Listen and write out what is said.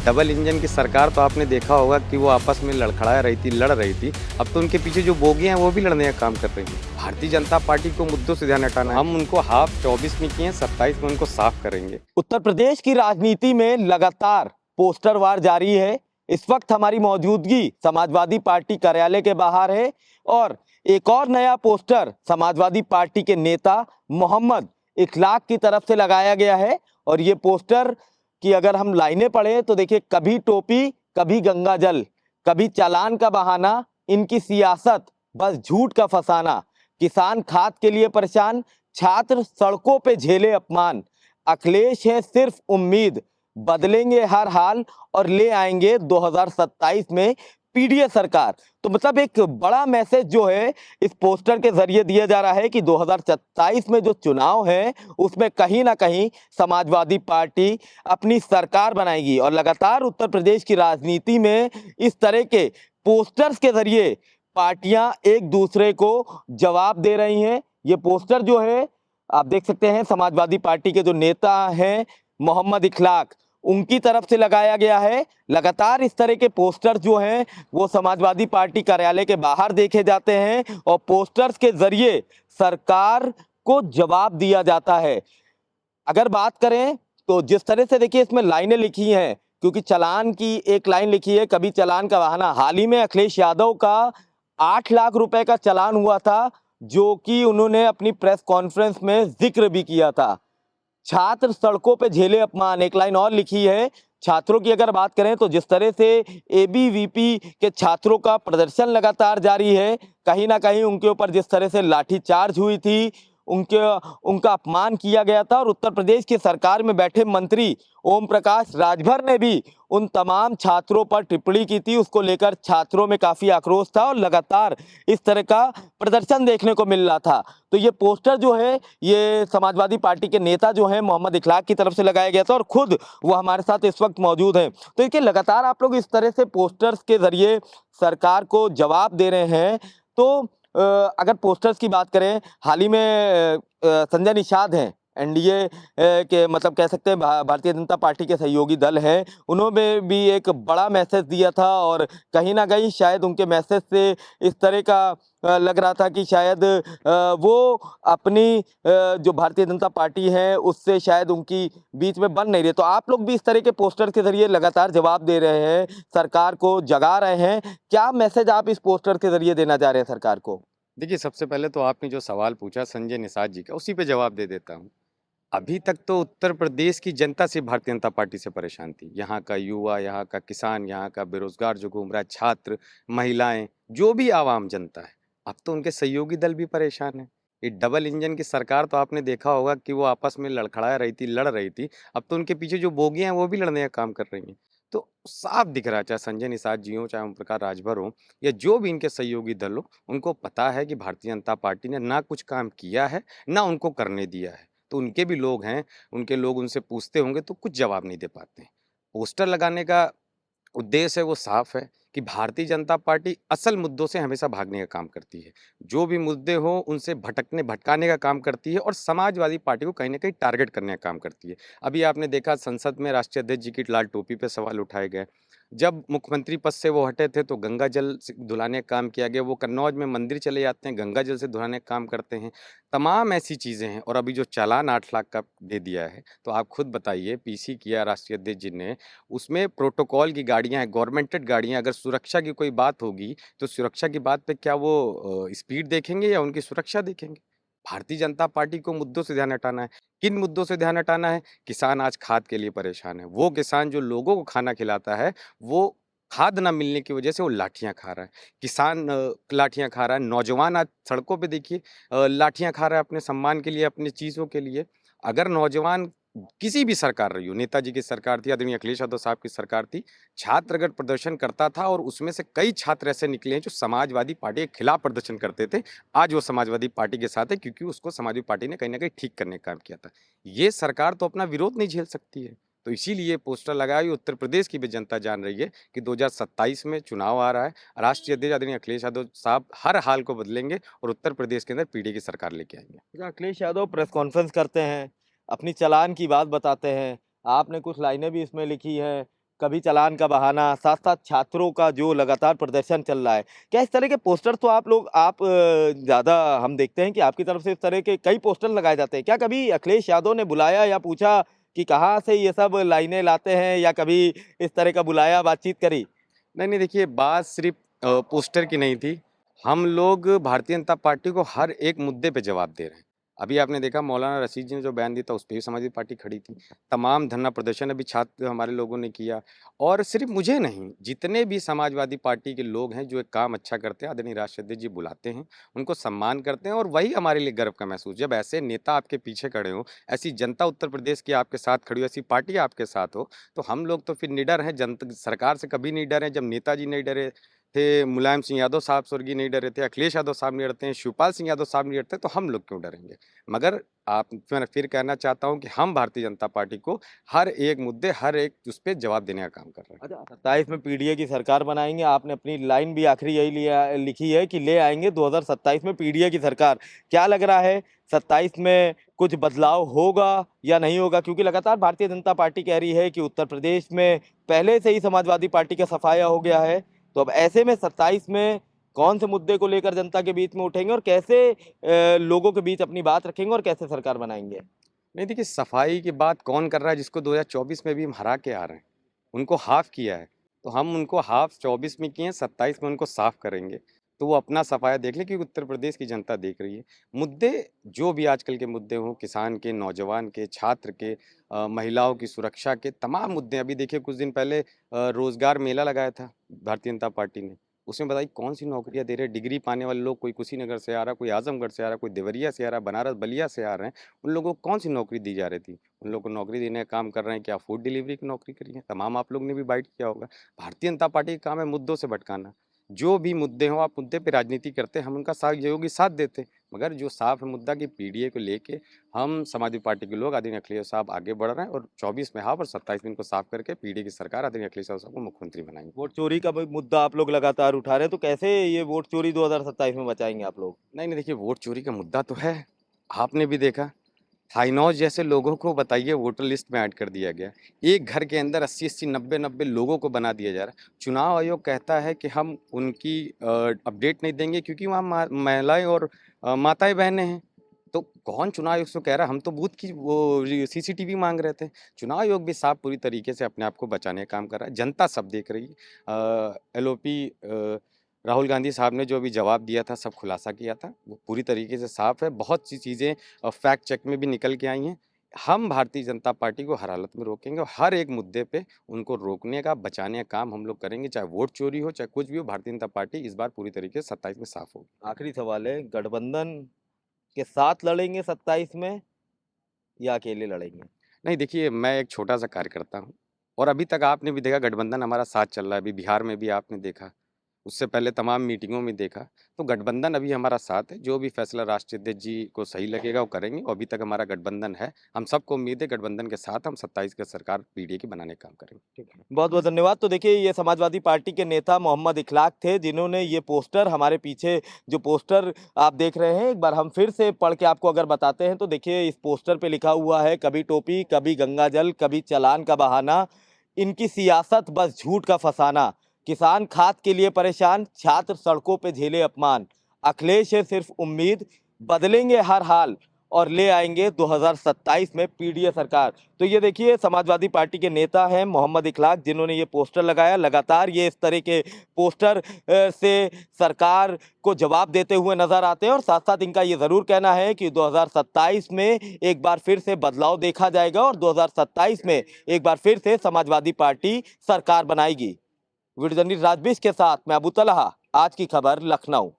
Double engine की सरकार तो आपने देखा होगा कि वो आपस में लड़ रही थी। अब तो उनके पीछे जो बोगियां हैं वो भी लड़ने का काम कर रही हैं। भारतीय जनता पार्टी को मुद्दों से ध्यान हटाना है। हम उनको हाफ 24 में किए हैं, 27 में उनको साफ करेंगे। उत्तर प्रदेश की राजनीति में लगातार पोस्टर वार जारी है। इस वक्त हमारी मौजूदगी समाजवादी पार्टी कार्यालय के बाहर है और एक और नया पोस्टर समाजवादी पार्टी के नेता मोहम्मद इखलाक की तरफ से लगाया गया है। और ये पोस्टर की अगर हम लाइनें पढ़ें तो देखिए, कभी टोपी कभी गंगा जल, कभी चालान का बहाना, इनकी सियासत बस झूठ का फसाना, किसान खाद के लिए परेशान, छात्र सड़कों पे झेले अपमान, अखिलेश है सिर्फ उम्मीद, बदलेंगे हर हाल और ले आएंगे 2027 में पीडीए सरकार। तो मतलब एक बड़ा मैसेज जो है इस पोस्टर के जरिए दिया जा रहा है कि 2027 में जो चुनाव है उसमें कहीं ना कहीं समाजवादी पार्टी अपनी सरकार बनाएगी। और लगातार उत्तर प्रदेश की राजनीति में इस तरह के पोस्टर्स के जरिए पार्टियां एक दूसरे को जवाब दे रही हैं। ये पोस्टर जो है आप देख सकते हैं, समाजवादी पार्टी के जो नेता हैं मोहम्मद इखलाक, उनकी तरफ से लगाया गया है। लगातार इस तरह के पोस्टर जो हैं वो समाजवादी पार्टी कार्यालय के बाहर देखे जाते हैं और पोस्टर्स के जरिए सरकार को जवाब दिया जाता है। अगर बात करें तो जिस तरह से देखिए इसमें लाइनें लिखी हैं, क्योंकि चालान की एक लाइन लिखी है, कभी चालान का बहाना। हाल ही में अखिलेश यादव का 8 लाख रुपए का चालान हुआ था, जो कि उन्होंने अपनी प्रेस कॉन्फ्रेंस में जिक्र भी किया था। छात्र सड़कों पे झेले अपमान, एक लाइन और लिखी है। छात्रों की अगर बात करें तो जिस तरह से एबीवीपी के छात्रों का प्रदर्शन लगातार जारी है, कहीं ना कहीं उनके ऊपर जिस तरह से लाठीचार्ज हुई थी, उनका अपमान किया गया था। और उत्तर प्रदेश की सरकार में बैठे मंत्री ओम प्रकाश राजभर ने भी उन तमाम छात्रों पर टिप्पणी की थी। उसको लेकर छात्रों में काफी आक्रोश था और लगातार इस तरह का प्रदर्शन देखने को मिल रहा था। तो ये पोस्टर जो है ये समाजवादी पार्टी के नेता जो है मोहम्मद इखलाक की तरफ से लगाया गया था और खुद वो हमारे साथ इस वक्त मौजूद हैं। तो देखिए, लगातार आप लोग इस तरह से पोस्टर्स के जरिए सरकार को जवाब दे रहे हैं। तो अगर पोस्टर्स की बात करें, हाल ही में संजय निषाद हैं, एनडीए के मतलब कह सकते हैं भारतीय जनता पार्टी के सहयोगी दल हैं, उन्होंने भी एक बड़ा मैसेज दिया था और कहीं ना कहीं शायद उनके मैसेज से इस तरह का लग रहा था कि शायद वो अपनी जो भारतीय जनता पार्टी है उससे शायद उनकी बीच में बन नहीं रही। तो आप लोग भी इस तरह के पोस्टर के जरिए लगातार जवाब दे रहे हैं, सरकार को जगा रहे हैं। क्या मैसेज आप इस पोस्टर के जरिए देना चाह रहे हैं सरकार को? देखिए, सबसे पहले तो आपने जो सवाल पूछा संजय निषाद जी का, उसी पे जवाब दे देता हूँ। अभी तक तो उत्तर प्रदेश की जनता सिर्फ भारतीय जनता पार्टी से परेशान थी। यहाँ का युवा, यहाँ का किसान, यहाँ का बेरोजगार जो घूम रहा है, छात्र, महिलाएं, जो भी आवाम जनता है, अब तो उनके सहयोगी दल भी परेशान है। ये डबल इंजन की सरकार तो आपने देखा होगा कि वो आपस में लड़ रही थी। अब तो उनके पीछे जो बोगियां हैं वो भी लड़ने का काम कर रही हैं। तो साफ दिख रहा है, चाहे संजय निषाद जी हो, चाहे ओम प्रकाश राजभर हो, या जो भी इनके सहयोगी दल हो, उनको पता है कि भारतीय जनता पार्टी ने ना कुछ काम किया है, ना उनको करने दिया है। तो उनके भी लोग हैं, उनके लोग उनसे पूछते होंगे तो कुछ जवाब नहीं दे पाते हैं। पोस्टर लगाने का उद्देश्य है वो साफ है कि भारतीय जनता पार्टी असल मुद्दों से हमेशा भागने का काम करती है। जो भी मुद्दे हो उनसे भटकाने का काम करती है और समाजवादी पार्टी को कहीं न कहीं टारगेट करने का काम करती है। अभी आपने देखा संसद में राष्ट्रीय अध्यक्ष जी की लाल टोपी पे सवाल उठाए गए। जब मुख्यमंत्री पद से वो हटे थे तो गंगा जल से धुलाने का काम किया गया। वो कन्नौज में मंदिर चले जाते हैं, गंगा जल से धुलाने का काम करते हैं। तमाम ऐसी चीज़ें हैं और अभी जो चालान 8 लाख का दे दिया है, तो आप खुद बताइए, पीसी किया राष्ट्रीय अध्यक्ष जी ने, उसमें प्रोटोकॉल की गाड़ियाँ हैं, गवर्नमेंटेड गाड़ियाँ, अगर सुरक्षा की कोई बात होगी, तो सुरक्षा की बात पे क्या वो स्पीड देखेंगे या उनकी सुरक्षा देखेंगे? भारतीय जनता पार्टी को मुद्दों से ध्यान हटाना है। किन मुद्दों से ध्यान हटाना है? किसान आज खाद के लिए परेशान है। वो किसान जो लोगों को खाना खिलाता है, वो खाद ना मिलने की वजह से वो लाठियाँ खा रहा है। किसान लाठियाँ खा रहा है, नौजवान आज सड़कों पे देखिए लाठियाँ खा रहा है अपने सम्मान के लिए, अपनी चीज़ों के लिए। अगर नौजवान किसी भी सरकार रही हो, नेताजी की सरकार थी, आदरणीय अखिलेश यादव साहब की सरकार थी, छात्र अगर प्रदर्शन करता था और उसमें से कई छात्र ऐसे निकले हैं जो समाजवादी पार्टी के खिलाफ प्रदर्शन करते थे, आज वो समाजवादी पार्टी के साथ है क्योंकि उसको समाजवादी पार्टी ने कहीं न कहीं ठीक करने का काम किया था। ये सरकार तो अपना विरोध नहीं झेल सकती है, तो इसीलिए पोस्टर लगाया। ये उत्तर प्रदेश की भी जनता जान रही है कि 2027 में चुनाव आ रहा है। राष्ट्रीय अध्यक्ष आदरणीय अखिलेश यादव साहब हर हाल को बदलेंगे और उत्तर प्रदेश के अंदर पीढ़ी की सरकार लेके आएँगे। अच्छा, अखिलेश यादव प्रेस कॉन्फ्रेंस करते हैं, अपनी चालान की बात बताते हैं, आपने कुछ लाइनें भी इसमें लिखी हैं कभी चालान का बहाना, साथ-साथ छात्रों का जो लगातार प्रदर्शन चल रहा है। क्या इस तरह के पोस्टर तो आप ज़्यादा हम देखते हैं कि आपकी तरफ से इस तरह के कई पोस्टर लगाए जाते हैं। क्या कभी अखिलेश यादव ने बुलाया या पूछा कि कहाँ से ये सब लाइनें लाते हैं, या कभी इस तरह का बुलाया, बातचीत करी? नहीं, नहीं, देखिए बात सिर्फ़ पोस्टर की नहीं थी। हम लोग भारतीय जनता पार्टी को हर एक मुद्दे पे जवाब दे रहे हैं। अभी आपने देखा मौलाना रशीद जी ने जो बयान दिया था, उस पे भी समाजवादी पार्टी खड़ी थी। तमाम धरना प्रदर्शन अभी छात्र हमारे लोगों ने किया, और सिर्फ़ मुझे नहीं, जितने भी समाजवादी पार्टी के लोग हैं जो एक काम अच्छा करते हैं, आदरणीय राष्ट्रीय अध्यक्ष जी बुलाते हैं, उनको सम्मान करते हैं, और वही हमारे लिए गर्व का महसूस। जब ऐसे नेता आपके पीछे खड़े हों, ऐसी जनता उत्तर प्रदेश की आपके साथ खड़ी हो, ऐसी पार्टी आपके साथ हो, तो हम लोग तो फिर निडर हैं। सरकार से कभी नहीं डरे। जब नेताजी नहीं डरे थे, मुलायम सिंह यादव साहब स्वर्गीय नहीं डरे थे, अखिलेश यादव साहब नहीं डरते हैं, शिवपाल सिंह यादव साहब नहीं डरते, तो हम लोग क्यों डरेंगे? मगर मैं फिर कहना चाहता हूँ कि हम भारतीय जनता पार्टी को हर एक मुद्दे, हर एक उस पे जवाब देने का काम कर रहे हैं। अच्छा, 27 में पीडीए की सरकार बनाएँगे, आपने अपनी लाइन भी आखिरी यही लिखी है कि ले आएँगे 2027 में पीडीए की सरकार। क्या लग रहा है 27 में कुछ बदलाव होगा या नहीं होगा? क्योंकि लगातार भारतीय जनता पार्टी कह रही है कि उत्तर प्रदेश में पहले से ही समाजवादी पार्टी का सफाया हो गया है। तो अब ऐसे में 27 में कौन से मुद्दे को लेकर जनता के बीच में उठेंगे और कैसे लोगों के बीच अपनी बात रखेंगे और कैसे सरकार बनाएँगे? नहीं, देखिए सफाई की बात कौन कर रहा है, जिसको 2024 में भी हम हरा के आ रहे हैं। उनको हाफ़ किया है, तो हम उनको हाफ़ 24 में किए हैं, 27 में उनको साफ़ करेंगे। तो वो अपना सफाया देख लें, क्योंकि उत्तर प्रदेश की जनता देख रही है। मुद्दे जो भी आजकल के मुद्दे हों, किसान के, नौजवान के, छात्र के, महिलाओं की सुरक्षा के, तमाम मुद्दे। अभी देखिए कुछ दिन पहले रोज़गार मेला लगाया था भारतीय जनता पार्टी ने। उसमें बताइए कौन-सी नौकरियाँ दे रहे हैं? डिग्री पाने वाले लोग, कोई कुशीनगर से आ रहा है, कोई आज़मगढ़ से आ रहा है, कोई देवरिया से आ रहा है, बनारस, बलिया से आ रहे हैं। उन लोगों को कौन-सी नौकरी दी जा रही थी? उन लोगों को नौकरी देने का काम कर रहे हैं, क्या फूड डिलीवरी की नौकरी करी है? तमाम आप लोग ने भी बाइट किया होगा। भारतीय जनता पार्टी का काम है मुद्दों से भटकाना। जो भी मुद्दे हों, आप मुद्दे पे राजनीति करते हैं, हम उनका सहयोगी साथ देते हैं। मगर जो साफ है मुद्दा कि पीडीए को लेके हम समाजवादी पार्टी के लोग आदरणीय अखिलेश साहब आगे बढ़ रहे हैं, और 24 में हाफ और 27 में इनको साफ करके पीडीए की सरकार आदरणीय अखिलेश साहब को मुख्यमंत्री बनाएंगे। वोट चोरी का भी मुद्दा आप लोग लगातार उठा रहे हैं, तो कैसे ये वोट चोरी 2027 में बचाएँगे आप लोग? नहीं, नहीं, देखिए वोट चोरी का मुद्दा तो है। आपने भी देखा, हाइनौज जैसे लोगों को बताइए वोटर लिस्ट में ऐड कर दिया गया। एक घर के अंदर 80-80, 90-90 लोगों को बना दिया जा रहा है। चुनाव आयोग कहता है कि हम उनकी अपडेट नहीं देंगे, क्योंकि वहाँ महिलाएँ और माताएँ-बहनें हैं। तो कौन चुनाव आयोग से कह रहा है? हम तो बूथ की वो सीसीटीवी माँग रहे थे। चुनाव आयोग भी साफ पूरी तरीके से अपने आप को बचाने का काम कर रहा है। जनता सब देख रही है। एलओपी राहुल गांधी साहब ने जो अभी जवाब दिया था, सब खुलासा किया था, वो पूरी तरीके से साफ है। बहुत सी चीज़ें फैक्ट चेक में भी निकल के आई हैं। हम भारतीय जनता पार्टी को हर हालत में रोकेंगे, और हर एक मुद्दे पे उनको रोकने का, बचाने का काम हम लोग करेंगे। चाहे वोट चोरी हो, चाहे कुछ भी हो, भारतीय जनता पार्टी इस बार पूरी तरीके से 27 में साफ होगी। आखिरी सवाल है, गठबंधन के साथ लड़ेंगे 27 में या अकेले लड़ेंगे? नहीं, देखिए मैं एक छोटा-सा कार्यकर्ता हूँ, और अभी तक आपने भी देखा गठबंधन हमारा साथ चल रहा है। अभी बिहार में भी आपने देखा, उससे पहले तमाम मीटिंगों में देखा। तो गठबंधन अभी हमारा साथ है। जो भी फैसला राष्ट्रीय अध्यक्ष जी को सही लगेगा वो करेंगे, और अभी तक हमारा गठबंधन है। हम सबको उम्मीद है गठबंधन के साथ हम 27 की सरकार पीडीए की बनाने का काम करेंगे। ठीक है। बहुत-बहुत धन्यवाद। तो देखिए, ये समाजवादी पार्टी के नेता मोहम्मद इखलाक थे, जिन्होंने ये पोस्टर हमारे पीछे जो पोस्टर आप देख रहे हैं, एक बार हम फिर से पढ़ के आपको अगर बताते हैं, तो देखिए इस पोस्टर पे लिखा हुआ है, कभी टोपी, कभी गंगा जल, कभी चालान का बहाना, इनकी सियासत बस झूठ का फसाना, किसान खाद के लिए परेशान, छात्र सड़कों पे झेले अपमान, अखिलेश है सिर्फ उम्मीद, बदलेंगे हर हाल और ले आएंगे 2027 में पीडीए सरकार। तो ये देखिए, समाजवादी पार्टी के नेता हैं मोहम्मद इखलाक, जिन्होंने ये पोस्टर लगाया। लगातार ये इस तरह के पोस्टर से सरकार को जवाब देते हुए नजर आते हैं, और साथ साथ इनका ये जरूर कहना है कि 2027 में एक बार फिर से बदलाव देखा जाएगा और 2027 में एक बार फिर से समाजवादी पार्टी सरकार बनाएगी। वीडियो जर्नलिस्ट राजबीश के साथ मैं अबू तलहा, आज की खबर, लखनऊ।